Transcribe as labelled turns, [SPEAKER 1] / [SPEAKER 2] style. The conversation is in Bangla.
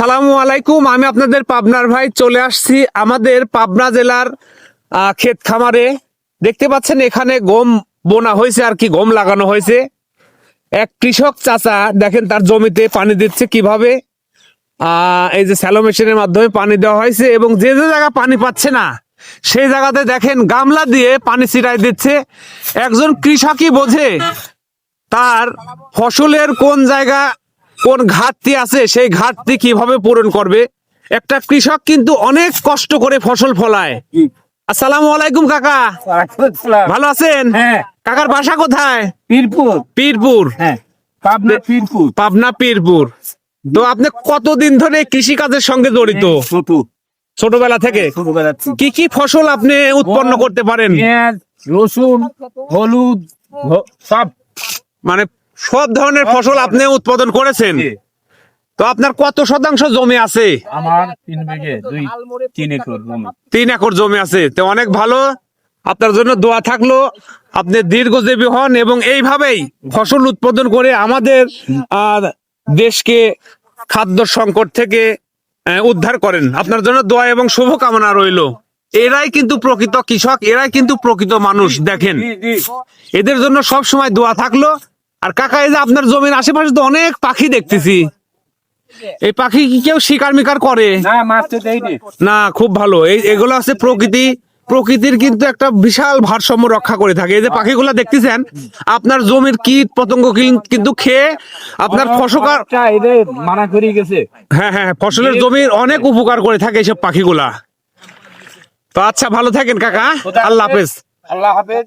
[SPEAKER 1] আসসালামু আলাইকুম। আমি আপনাদের পাবনার ভাই চলে আসছি আমাদের পাবনা জেলার ক্ষেত খামারে। দেখতে পাচ্ছেন এখানে গম বোনা হয়েছে আর কি, গম লাগানো হয়েছে। এক কৃষক চাচা দেখেন তার জমিতে পানি দিচ্ছে কিভাবে। এই যে স্যালো মেশিনের মাধ্যমে পানি দেওয়া হয়েছে এবং যে যে জায়গা পানি পাচ্ছে না সেই জায়গাতে দেখেন গামলা দিয়ে পানি ছিটাই দিচ্ছে। একজন কৃষকই বোঝে তার ফসলের কোন জায়গা কোন ঘাটতি আছে, সেই ঘাটতি কিভাবে পূরণ করবে। একটা কৃষক কিন্তু অনেক কষ্ট করে ফসল ফলায়। আসসালামু আলাইকুম কাকা, ভালো আছেন?
[SPEAKER 2] হ্যাঁ।
[SPEAKER 1] কাকার বাসা কোথায়?
[SPEAKER 2] পীরপুর।
[SPEAKER 1] পীরপুর।
[SPEAKER 2] হ্যাঁ, পাবনা পীরপুর।
[SPEAKER 1] পাবনা পীরপুর। তো আপনি কতদিন ধরে কৃষি কাজের সঙ্গে জড়িত? ছোটবেলা থেকে।
[SPEAKER 2] ছোটবেলা থেকে।
[SPEAKER 1] কি কি ফসল আপনি উৎপন্ন করতে পারেন?
[SPEAKER 2] পেঁয়াজ, রসুন, হলুদ, সব।
[SPEAKER 1] মানে সব ধরনের ফসল আপনি উৎপাদন করেছেন। তো আপনার কত শতাংশ জমি আছে?
[SPEAKER 2] আমার 3 বিঘে 3 একর জমি।
[SPEAKER 1] 3 একর জমি আছে, তো অনেক ভালো। আপনার জন্য দোয়া থাকলো, আপনি দীর্ঘজীবী হন এবং এইভাবেই ফসল উৎপাদন করে আমাদের দেশকে খাদ্য সংকট থেকে উদ্ধার করেন। আপনার জন্য দোয়া এবং শুভকামনা রইল। এরাই কিন্তু প্রকৃত কৃষক, এরাই কিন্তু প্রকৃত মানুষ। দেখেন, এদের জন্য সব সময় দোয়া থাকলো। আর কাকা, এই যে আপনার জমির আশেপাশে তো অনেক পাখি দেখতেছি, এই পাখি কি কেউ শিকার মিকার করে?
[SPEAKER 2] না, মারতে দেয়নি।
[SPEAKER 1] না, খুব ভালো। এগুলো আছে প্রকৃতির কিন্তু একটা বিশাল ভারসাম্য রক্ষা করে থাকে। এই যে পাখিগুলা দেখতেছেন, আপনার জমির কীট পতঙ্গ কিন্তু খেয়ে আপনার ফসল
[SPEAKER 2] মানা করে গেছে।
[SPEAKER 1] হ্যাঁ হ্যাঁ, ফসলের জমির অনেক উপকার করে থাকে এইসব পাখিগুলা। তো আচ্ছা, ভালো থাকেন কাকা, আল্লাহ হাফেজ।
[SPEAKER 2] আল্লাহ হাফেজ।